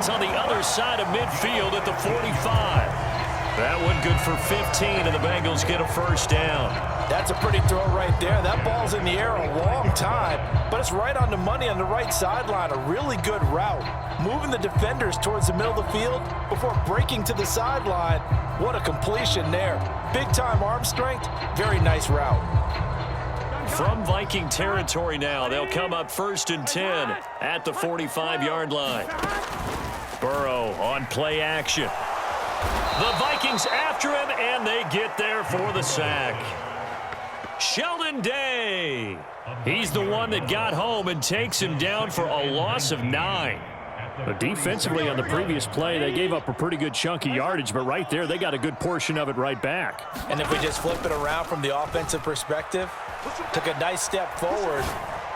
It's on the other side of midfield at the 45. That one good for 15, and the Bengals get a first down. That's a pretty throw right there. That ball's in the air a long time, but it's right on the money on the right sideline. A really good route. Moving the defenders towards the middle of the field before breaking to the sideline. What a completion there. Big-time arm strength. Very nice route. From Viking territory now, they'll come up 1st and 10 at the 45-yard line. Burrow on play action. The Vikings after him, and they get there for the sack. Sheldon Day. He's the one that got home and takes him down for a loss of 9. But defensively on the previous play, they gave up a pretty good chunk of yardage, but right there, they got a good portion of it right back. And if we just flip it around from the offensive perspective, took a nice step forward,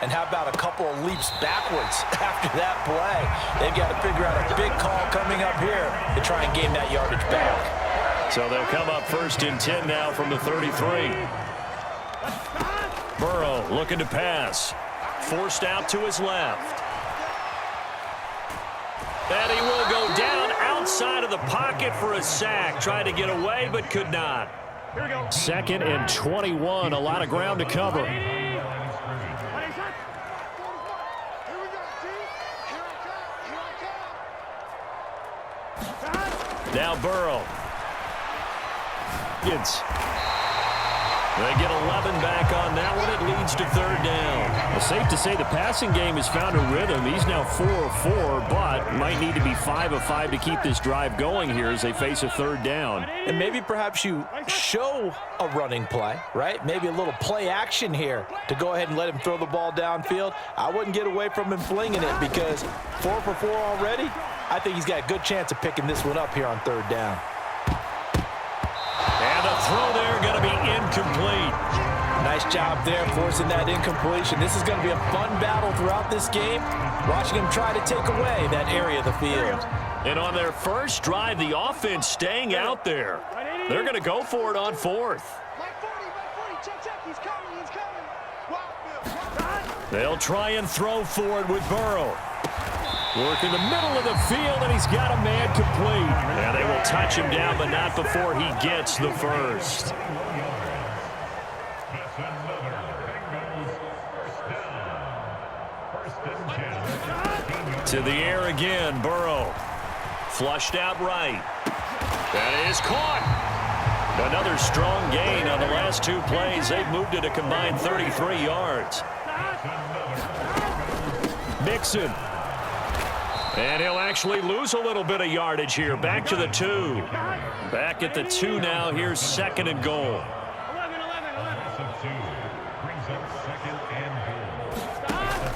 and how about a couple of leaps backwards after that play? They've got to figure out a big call coming up here to try and gain that yardage back. So they'll come up 1st and 10 now from the 33. Burrow looking to pass. Forced out to his left. And he will go down outside of the pocket for a sack. Tried to get away, but could not. 2nd and 21. A lot of ground to cover. Now Burrow. They get 11 back on that one. It leads to 3rd down. Well, safe to say the passing game has found a rhythm. He's now 4 of 4, but might need to be 5 of 5 to keep this drive going here as they face a 3rd down. And maybe perhaps you show a running play, right? Maybe a little play action here to go ahead and let him throw the ball downfield. I wouldn't get away from him flinging it because 4 for 4 already. I think he's got a good chance of picking this one up here on 3rd down. And the throw there going to be incomplete. Nice job there forcing that incompletion. This is going to be a fun battle throughout this game. Watching him try to take away that area of the field. And on their first drive, the offense staying out there. They're going to go for it on 4th. They'll try and throw for it with Burrow. Work in the middle of the field, and he's got a man complete. And they will touch him down, but not before he gets the first. To the air again, Burrow. Flushed out right. That is caught. Another strong gain on the last 2 plays. They've moved it a combined 33 yards. Mixon. And he'll actually lose a little bit of yardage here. Back to the 2. Back at the 2 now. Here's 2nd and goal.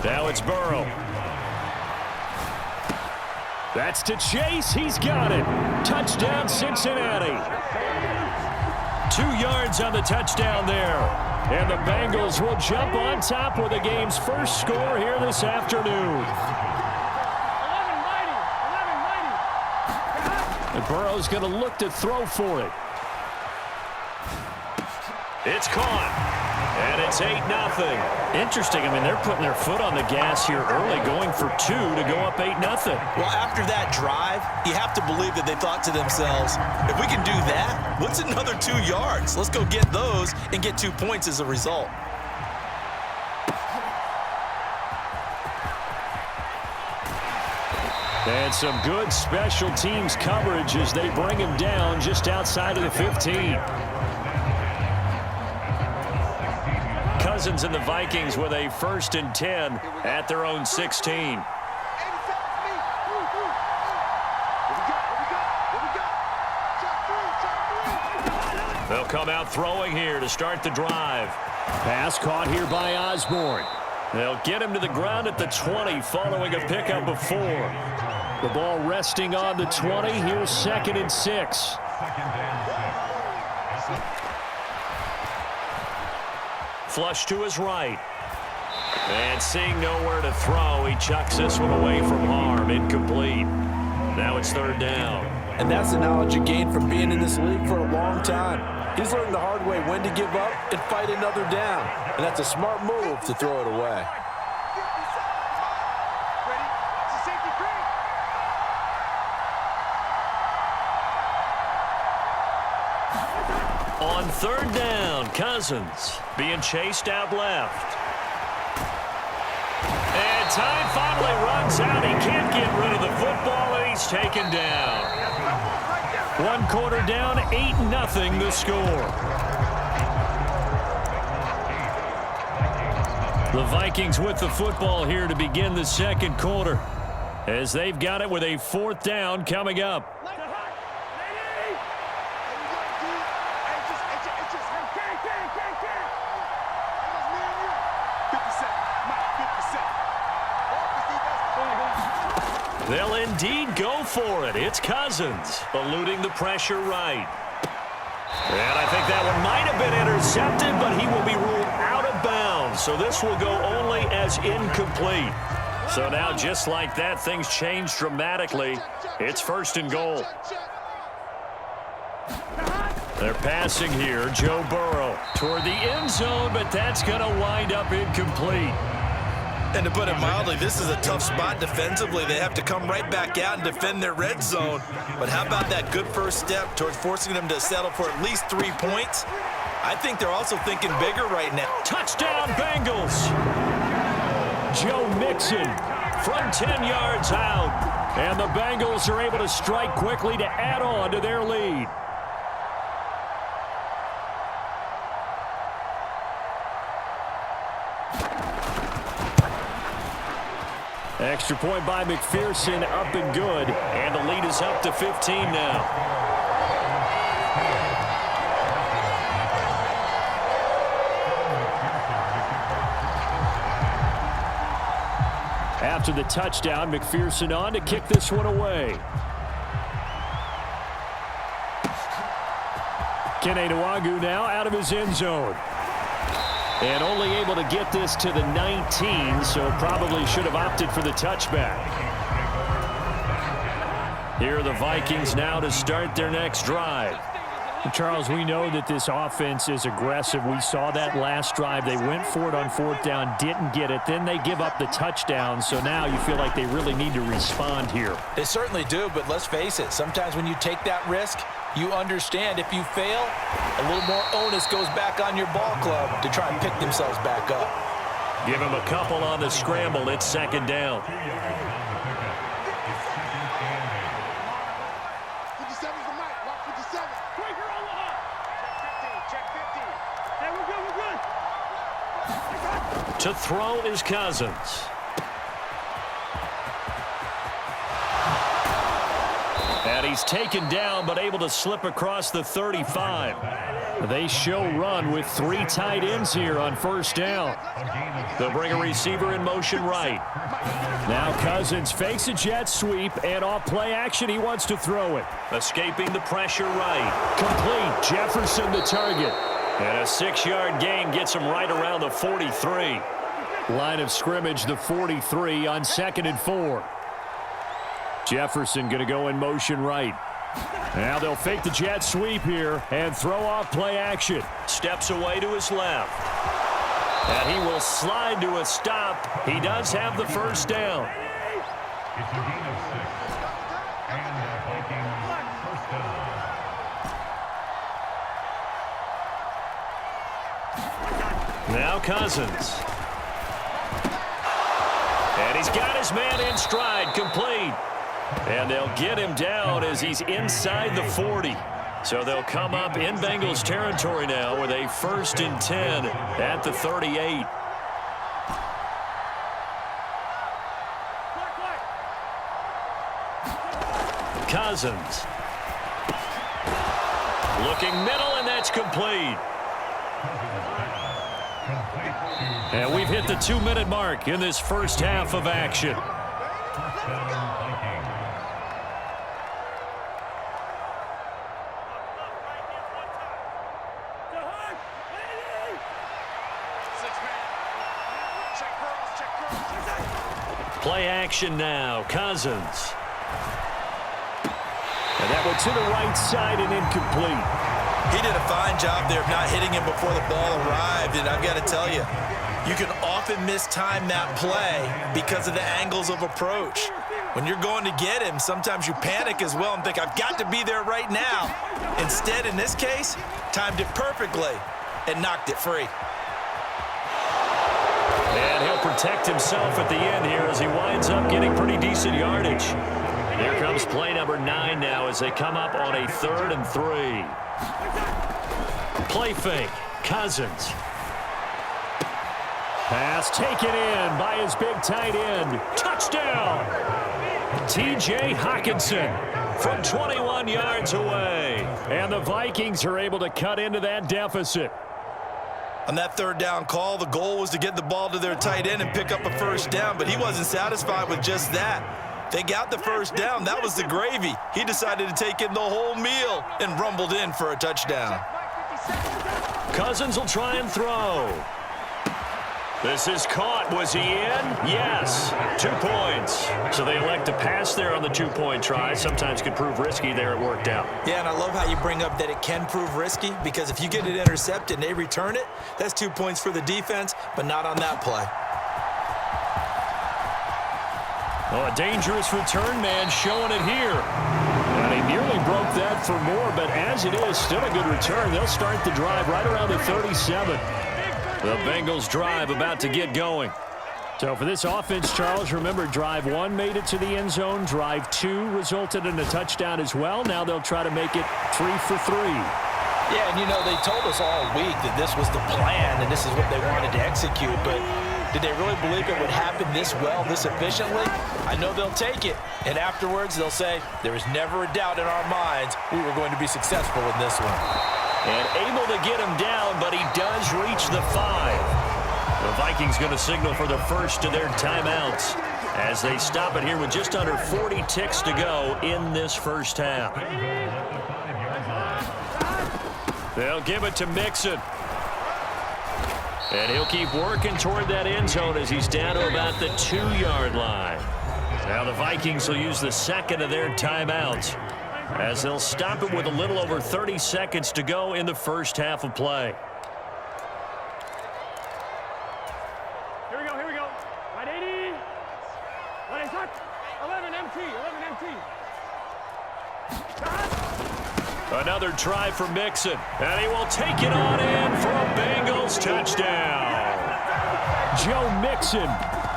Now it's Burrow. That's to Chase. He's got it. Touchdown, Cincinnati. 2 yards on the touchdown there. And the Bengals will jump on top with the game's first score here this afternoon. And Burrow's going to look to throw for it. It's caught. And it's 8-0. Interesting. I mean, they're putting their foot on the gas here early, going for 2 to go up 8-0. Well, after that drive, you have to believe that they thought to themselves, if we can do that, what's another 2 yards? Let's go get those and get 2 points as a result. And some good special teams coverage as they bring him down just outside of the 15. Cousins and the Vikings with a 1st and 10 at their own 16. They'll come out throwing here to start the drive. Pass caught here by Osborne. They'll get him to the ground at the 20 following a pickup of 4. The ball resting on the 20. Here's 2nd and 6. Flush to his right. And seeing nowhere to throw, he chucks this one away from harm. Incomplete. Now it's 3rd down. And that's the knowledge you gain from being in this league for a long time. He's learned the hard way when to give up and fight another down. And that's a smart move to throw it away. On third down, Cousins being chased out left. And time finally runs out. He can't get rid of the football, and he's taken down. 1 quarter down, 8-0 the score. The Vikings with the football here to begin the second quarter, as they've got it with a 4th down coming up. They'll indeed go for it. It's Cousins eluding the pressure right. And I think that one might have been intercepted, but he will be ruled out of bounds. So this will go only as incomplete. So now just like that, things change dramatically. It's 1st and goal. They're passing here. Joe Burrow toward the end zone, but that's going to wind up incomplete. And to put it mildly, this is a tough spot defensively. They have to come right back out and defend their red zone. But how about that good first step towards forcing them to settle for at least 3 points? I think they're also thinking bigger right now. Touchdown, Bengals. Joe Mixon from 10 yards out. And the Bengals are able to strike quickly to add on to their lead. Extra point by McPherson, up and good. And the lead is up to 15 now. After the touchdown, McPherson on to kick this one away. Kene Nwangwu now out of his end zone. And only able to get this to the 19, so probably should have opted for the touchback. Here are the Vikings now to start their next drive. Charles, we know that this offense is aggressive. We saw that last drive. They went for it on 4th down, didn't get it. Then they give up the touchdown, so now you feel like they really need to respond here. They certainly do, but let's face it. Sometimes when you take that risk, you understand if you fail, a little more onus goes back on your ball club to try and pick themselves back up. Give him a couple on the scramble. It's 2nd down. To throw is Cousins. And he's taken down, but able to slip across the 35. They show run with 3 tight ends here on 1st down. They'll bring a receiver in motion right. Now Cousins fakes a jet sweep, and off play action, he wants to throw it. Escaping the pressure right. Complete. Jefferson the target. And a 6-yard gain gets him right around the 43. Line of scrimmage, the 43 on 2nd and 4. Jefferson going to go in motion right. Now they'll fake the jet sweep here and throw off play action. Steps away to his left. And he will slide to a stop. He does have the 1st down. Now Cousins. And he's got his man in stride, complete. And they'll get him down as he's inside the 40. So they'll come up in Bengals territory now with a 1st and 10 at the 38. Cousins. Looking middle, and that's complete. And we've hit the 2-minute mark in this first half of action. Play action now. Cousins. And that one to the right side and incomplete. He did a fine job there of not hitting him before the ball arrived, and I've got to tell you, you can often mistime that play because of the angles of approach. When you're going to get him, sometimes you panic as well and think, I've got to be there right now. Instead, in this case, timed it perfectly, and knocked it free. And he'll protect himself at the end here as he winds up getting pretty decent yardage. Here comes play number 9 now as they come up on a 3rd and 3. Play fake. Cousins. Pass taken in by his big tight end. Touchdown! T.J. Hockenson from 21 yards away. And the Vikings are able to cut into that deficit. On that 3rd down call, the goal was to get the ball to their tight end and pick up a 1st down, but he wasn't satisfied with just that. They got the 1st down. That was the gravy. He decided to take in the whole meal and rumbled in for a touchdown. Cousins will try and throw. This is caught. Was he in? Yes. 2 points. So they elect to pass there on the 2-point try. Sometimes could prove risky there. It worked out. Yeah, and I love how you bring up that it can prove risky, because if you get it intercepted and they return it, that's 2 points for the defense, but not on that play. Oh, a dangerous return man showing it here. And he nearly broke that for more, but as it is, still a good return. They'll start the drive right around the 37. The Bengals drive about to get going. So for this offense, Charles, remember, drive 1 made it to the end zone. Drive 2 resulted in a touchdown as well. Now they'll try to make it 3 for 3. Yeah, and you know, they told us all week that this was the plan and this is what they wanted to execute, but did they really believe it would happen this well, this efficiently? I know they'll take it, and afterwards they'll say, there was never a doubt in our minds we were going to be successful in this one. And able to get him down, but he does reach the 5. The Vikings going to signal for the first of their timeouts as they stop it here with just under 40 ticks to go in this first half. They'll give it to Mixon. And he'll keep working toward that end zone as he's down to about the 2-yard line. Now the Vikings will use the second of their timeouts as they'll stop it with a little over 30 seconds to go in the first half of play. Here we go. Right 80. Right attack. 11 MT. Another try for Mixon, and he will take it on in for a Bengals touchdown. Joe Mixon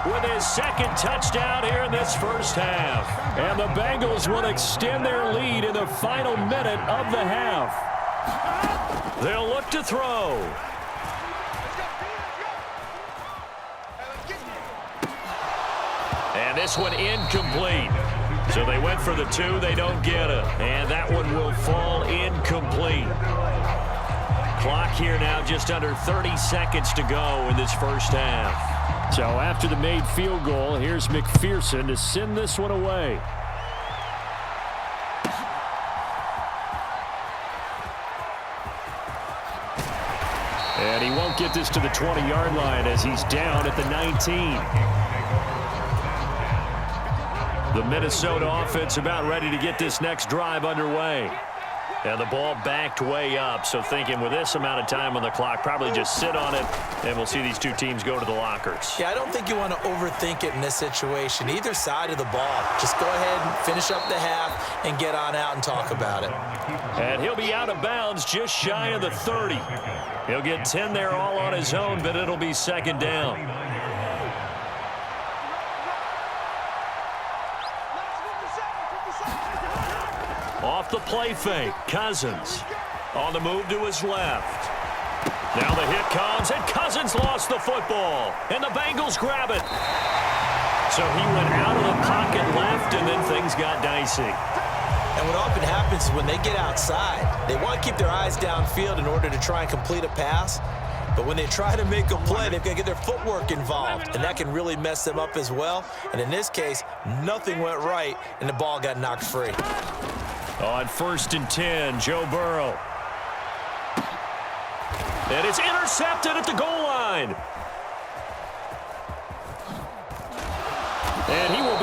With his second touchdown here in this first half. And the Bengals will extend their lead in the final minute of the half. They'll look to throw. And this one incomplete. So they went for the 2. They don't get it. And that one will fall incomplete. Clock here now just under 30 seconds to go in this first half. So after the made field goal, here's McPherson to send this one away. And he won't get this to the 20-yard line as he's down at the 19. The Minnesota offense about ready to get this next drive underway. And the ball backed way up, so thinking with this amount of time on the clock, probably just sit on it, and we'll see these two teams go to the lockers. Yeah, I don't think you want to overthink it in this situation. Either side of the ball. Just go ahead and finish up the half and get on out and talk about it. And he'll be out of bounds just shy of the 30. He'll get 10 there all on his own, but it'll be second down. Off the play fake, Cousins on the move to his left. Now the hit comes, and Cousins lost the football, and the Bengals grab it. So he went out of the pocket left, and then things got dicey. And what often happens is when they get outside, they want to keep their eyes downfield in order to try and complete a pass. But when they try to make a play, they've got to get their footwork involved, and that can really mess them up as well. And in this case, nothing went right, and the ball got knocked free. On 1st and 10, Joe Burrow. And it's intercepted at the goal line. And he will